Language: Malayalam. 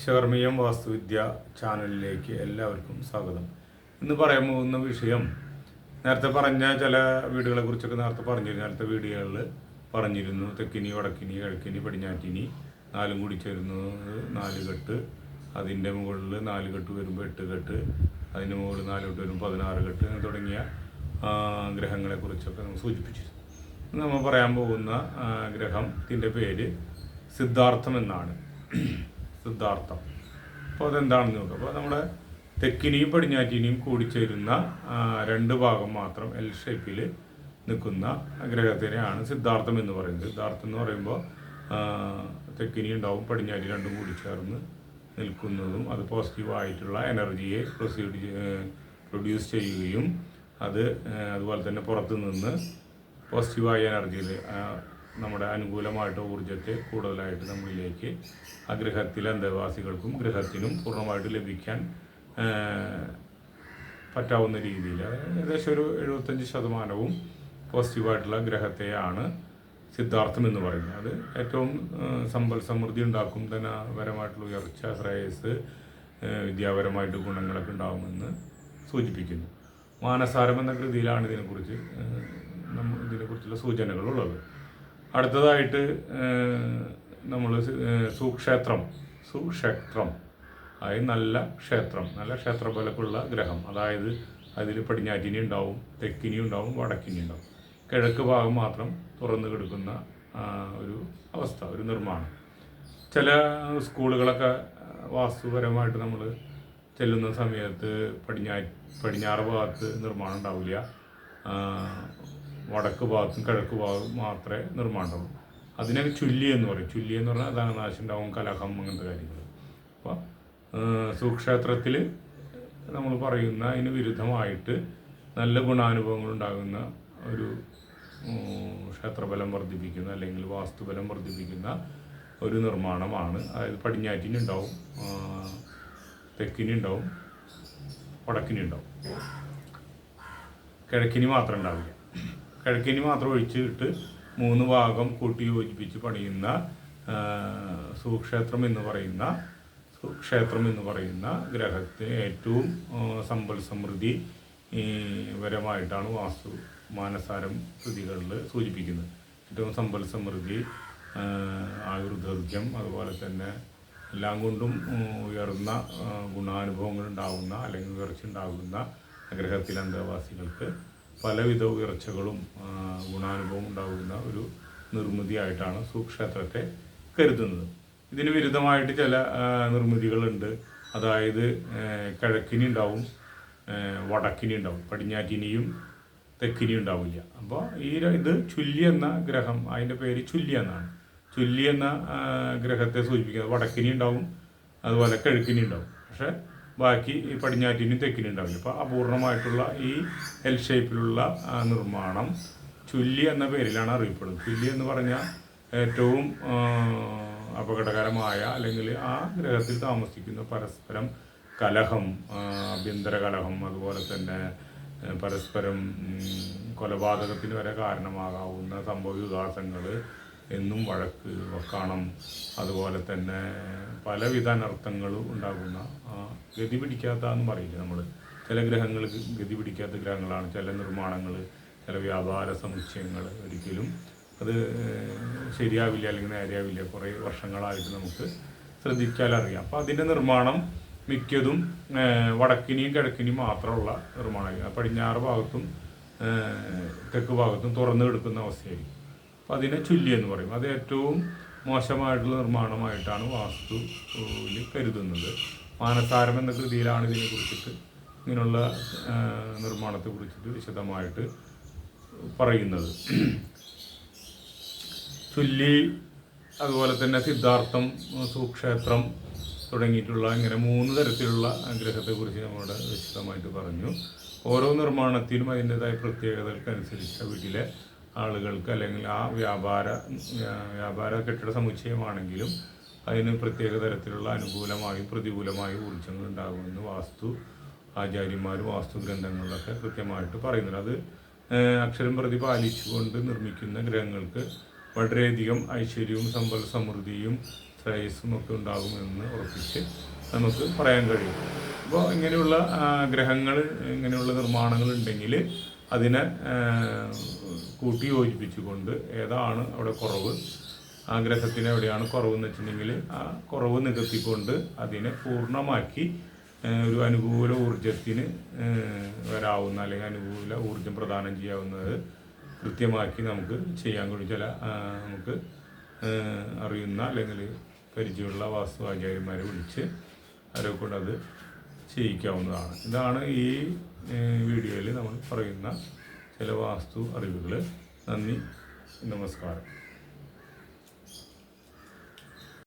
ശർമിയം വാസ്തുവിദ്യ ചാനലിലേക്ക് എല്ലാവർക്കും സ്വാഗതം. ഇന്ന് പറയാൻ പോകുന്ന വിഷയം നേരത്തെ പറഞ്ഞ ചില വീടുകളെ കുറിച്ചൊക്കെ നേരത്തെ വീഡിയോകളിൽ പറഞ്ഞിരുന്നു. തെക്കിനി, വടക്കിനി, കിഴക്കിനി, പടിഞ്ഞാറ്റിനി നാലും കൂടി ചേരുന്നത് 4 കെട്ട്, അതിൻ്റെ മുകളിൽ 4 കെട്ട് വരുമ്പോൾ 8 കെട്ട്, അതിന് മുകളിൽ 4 കെട്ട് വരുമ്പോൾ 16 കെട്ട് തുടങ്ങിയ ഗ്രഹങ്ങളെക്കുറിച്ചൊക്കെ നമ്മൾ സൂചിപ്പിച്ചിരുന്നു. നമ്മൾ പറയാൻ പോകുന്ന ഗ്രഹത്തിൻ്റെ പേര് സിദ്ധാർത്ഥം എന്നാണ്. സിദ്ധാർത്ഥം. അപ്പോൾ അതെന്താണെന്ന് നോക്കാം. അപ്പോൾ നമ്മുടെ തെക്കിനിയും പടിഞ്ഞാറ്റിനിയും കൂടിച്ചേരുന്ന 2 ഭാഗം മാത്രം എൽ ഷേപ്പിൽ നിൽക്കുന്ന ഗ്രഹത്തിനെയാണ് സിദ്ധാർത്ഥം എന്ന് പറയുന്നത്. സിദ്ധാർത്ഥം എന്ന് പറയുമ്പോൾ തെക്കിനി ഉണ്ടാവും, പടിഞ്ഞാറ്റി രണ്ടും കൂടി ചേർന്ന് നിൽക്കുന്നതും അത് പോസിറ്റീവായിട്ടുള്ള എനർജിയെ പ്രൊഡ്യൂസ് ചെയ്യുകയും അതുപോലെ തന്നെ പുറത്തു നിന്ന് പോസിറ്റീവായ എനർജിയിൽ നമ്മുടെ അനുകൂലമായിട്ട് ഊർജ്ജത്തെ കൂടുതലായിട്ട് നമ്മളിലേക്ക് ആ ഗ്രഹത്തിലെ അന്തേവാസികൾക്കും ഗ്രഹത്തിനും പൂർണ്ണമായിട്ട് ലഭിക്കാൻ പറ്റാവുന്ന രീതിയിൽ ഏകദേശം ഒരു 75% പോസിറ്റീവായിട്ടുള്ള ഗ്രഹത്തെയാണ് സിദ്ധാർത്ഥം എന്ന് പറയുന്നത്. അത് ഏറ്റവും സമ്പൽ സമൃദ്ധി ഉണ്ടാക്കും, ധനപരമായിട്ടുള്ള ഉയർച്ച, ശ്രേയസ്, വിദ്യാപരമായിട്ട് ഗുണങ്ങളൊക്കെ ഉണ്ടാകുമെന്ന് സൂചിപ്പിക്കുന്നു. മാനസാരം എന്ന കൃതിയിലാണ് ഇതിനെക്കുറിച്ചുള്ള സൂചനകളുള്ളത്. അടുത്തതായിട്ട് നമ്മൾ സുക്ഷേത്രം അതായത് നല്ല ക്ഷേത്രഫലക്കുള്ള ഗ്രഹം, അതായത് അതിൽ പടിഞ്ഞാറ്റിനി ഉണ്ടാവും, തെക്കിനി ഉണ്ടാവും, വടക്കിനി ഉണ്ടാവും. കിഴക്ക് ഭാഗം മാത്രം തുറന്നു കിടക്കുന്ന ഒരു അവസ്ഥ, ഒരു നിർമ്മാണം. ചില സ്കൂളുകളൊക്കെ വാസ്തുപരമായിട്ട് നമ്മൾ ചെല്ലുന്ന സമയത്ത് പടിഞ്ഞാറ് ഭാഗത്ത് നിർമ്മാണം ഉണ്ടാവില്ല, വടക്ക് ഭാഗത്തും കിഴക്ക് ഭാഗത്തും മാത്രമേ നിർമ്മാണം ഉണ്ടാവും. അതിനെ ചുല്ലി എന്ന് പറയും. ചുല്ലി എന്ന് പറഞ്ഞാൽ അതാണ് നാശം ഉണ്ടാവും, കലഹം, അങ്ങനത്തെ കാര്യങ്ങൾ. അപ്പോൾ സുക്ഷേത്രത്തിൽ നമ്മൾ പറയുന്ന അതിന് വിരുദ്ധമായിട്ട് നല്ല ഗുണാനുഭവങ്ങൾ ഉണ്ടാകുന്ന ഒരു ക്ഷേത്രബലം വർദ്ധിപ്പിക്കുന്ന അല്ലെങ്കിൽ വാസ്തുബലം വർദ്ധിപ്പിക്കുന്ന ഒരു നിർമ്മാണമാണ്. അതായത് പടിഞ്ഞാറ്റിന് ഉണ്ടാവും, തെക്കിനി ഉണ്ടാവും, വടക്കിനി ഉണ്ടാവും, കിഴക്കിനി മാത്രം ഉണ്ടാവില്ല. കിഴക്കിനി മാത്രം ഒഴിച്ചിട്ട് 3 ഭാഗം കൂട്ടി യോജിപ്പിച്ച് പണിയുന്ന സുക്ഷേത്രം എന്ന് പറയുന്ന ഗ്രഹത്തിന് ഏറ്റവും സമ്പൽ സമൃദ്ധി പരമായിട്ടാണ് വാസ്തു മാനസാരം കൃതികളിൽ സൂചിപ്പിക്കുന്നത്. ഏറ്റവും സമ്പൽ സമൃദ്ധി, ആയുർദൈർഘ്യം, അതുപോലെ തന്നെ എല്ലാം കൊണ്ടും ഉയർന്ന ഗുണാനുഭവങ്ങൾ ഉണ്ടാകുന്ന അല്ലെങ്കിൽ ഉയർച്ച ഉണ്ടാകുന്ന ഗ്രഹത്തിലെ അന്തേവാസികൾക്ക് പലവിധ ഉയർച്ചകളും ഗുണാനുഭവം ഉണ്ടാകുന്ന ഒരു നിർമ്മിതിയായിട്ടാണ് സുക്ഷേത്രത്തെ കരുതുന്നത്. ഇതിന് വിരുദ്ധമായിട്ട് ചില നിർമ്മിതികളുണ്ട്. അതായത് കിഴക്കിനി ഉണ്ടാവും, വടക്കിനി ഉണ്ടാവും, പടിഞ്ഞാറ്റിനിയും തെക്കിനിയും ഉണ്ടാവില്ല. അപ്പോൾ ഇത് ചുല്ലി എന്ന ഗ്രഹം, അതിൻ്റെ പേര് ചുല്ലി എന്നാണ്. ചുല്ലി എന്ന ഗ്രഹത്തെ സൂചിപ്പിക്കുന്നത് വടക്കിനി ഉണ്ടാവും, അതുപോലെ കിഴക്കിനി ഉണ്ടാവും. പക്ഷേ ബാക്കി ഈ പടിഞ്ഞാറ്റിനും തെക്കിനും ഉണ്ടാവില്ല. അപ്പോൾ അപൂർണമായിട്ടുള്ള ഈ എൽ ഷേപ്പിലുള്ള നിർമ്മാണം ചുല്ലി എന്ന പേരിലാണ് അറിയപ്പെടുന്നത്. ചുല്ലി എന്ന് പറഞ്ഞാൽ ഏറ്റവും അപകടകരമായ അല്ലെങ്കിൽ ആ ഗ്രഹത്തിൽ താമസിക്കുന്ന പരസ്പരം കലഹം, ആഭ്യന്തര കലഹം, അതുപോലെ തന്നെ പരസ്പരം കൊലപാതകത്തിന് വരെ കാരണമാകാവുന്ന സംഭവ വികാസങ്ങൾ, എന്നും വഴക്ക്, വക്കാണം, അതുപോലെ തന്നെ പലവിധ അനർത്ഥങ്ങളും ഉണ്ടാകുന്ന ഗതി പിടിക്കാത്തതെന്ന് പറയില്ല നമ്മൾ. ചില ഗ്രഹങ്ങൾ ഗതി പിടിക്കാത്ത ഗ്രഹങ്ങളാണ്. ചില നിർമ്മാണങ്ങൾ, ചില വ്യാപാര സമുച്ചയങ്ങൾ ഒരിക്കലും അത് ശരിയാവില്ല അല്ലെങ്കിൽ നേരെയാവില്ല. കുറേ വർഷങ്ങളായിട്ട് നമുക്ക് ശ്രദ്ധിച്ചാലറിയാം. അപ്പോൾ അതിൻ്റെ നിർമ്മാണം മിക്കതും വടക്കിനിയും കിഴക്കിനിയും മാത്രമുള്ള നിർമ്മാണമായിരിക്കും. പടിഞ്ഞാറ് ഭാഗത്തും തെക്ക് ഭാഗത്തും തുറന്നു കിടക്കുന്ന അവസ്ഥയായിരിക്കും. അപ്പോൾ അതിനെ ചുല്ലി എന്ന് പറയും. അത് ഏറ്റവും മോശമായിട്ടുള്ള നിർമ്മാണമായിട്ടാണ് വാസ്തുവിൽ കരുതുന്നത്. മാനസാരം എന്ന കൃതിയിലാണ് ഇങ്ങനെയുള്ള നിർമ്മാണത്തെ കുറിച്ചിട്ട് വിശദമായിട്ട് പറയുന്നത്. ചുല്ലി, അതുപോലെ തന്നെ സിദ്ധാർത്ഥം, സുക്ഷേത്രം തുടങ്ങിയിട്ടുള്ള ഇങ്ങനെ 3 തരത്തിലുള്ള ഗ്രഹത്തെക്കുറിച്ച് നമ്മളുടെ വിശദമായിട്ട് പറഞ്ഞു. ഓരോ നിർമ്മാണത്തിനും അതിൻ്റെതായ പ്രത്യേകതകൾക്കനുസരിച്ച് വീട്ടിലെ ആളുകൾക്ക് അല്ലെങ്കിൽ ആ വ്യാപാര കെട്ടിട സമുച്ചയമാണെങ്കിലും അതിന് പ്രത്യേക തരത്തിലുള്ള അനുകൂലമായും പ്രതികൂലമായും ഊർജ്ജങ്ങൾ ഉണ്ടാകുമെന്ന് വാസ്തു ആചാര്യന്മാരും വാസ്തു ഗ്രന്ഥങ്ങളിലൊക്കെ കൃത്യമായിട്ട് പറയുന്നുണ്ട്. അത് അക്ഷരം പ്രതി പാലിച്ചുകൊണ്ട് നിർമ്മിക്കുന്ന ഗ്രഹങ്ങൾക്ക് വളരെയധികം ഐശ്വര്യവും സമ്പൽ സമൃദ്ധിയും ശ്രേയസ്സും ഒക്കെ ഉണ്ടാകുമെന്ന് ഉറപ്പിച്ച് നമുക്ക് പറയാൻ കഴിയും. അപ്പോൾ ഇങ്ങനെയുള്ള ഗ്രഹങ്ങൾ, ഇങ്ങനെയുള്ള നിർമ്മാണങ്ങൾ ഉണ്ടെങ്കിൽ അതിനെ കൂട്ടി യോജിപ്പിച്ചുകൊണ്ട് ഏതാണ് അവിടെ കുറവ്, ആ ഗ്രഹത്തിന് എവിടെയാണ് കുറവെന്ന് വെച്ചിട്ടുണ്ടെങ്കിൽ ആ കുറവ് നികത്തിക്കൊണ്ട് അതിനെ പൂർണ്ണമാക്കി ഒരു അനുകൂല ഊർജത്തിന് വരാവുന്ന അല്ലെങ്കിൽ അനുകൂല ഊർജം പ്രദാനം ചെയ്യാവുന്നത് കൃത്യമാക്കി നമുക്ക് ചെയ്യാൻ കഴിയും. ചില നമുക്ക് അറിയുന്ന അല്ലെങ്കിൽ പരിചയമുള്ള വാസ്തു ആചാര്യന്മാരെ വിളിച്ച് അവരെ കൊണ്ട് അത് ചെയ്യിക്കാവുന്നതാണ്. ഇതാണ് ഈ വീഡിയോയിൽ നമ്മൾ പറയുന്ന ചില വാസ്തു അറിവുകൾ. നന്ദി, നമസ്കാരം.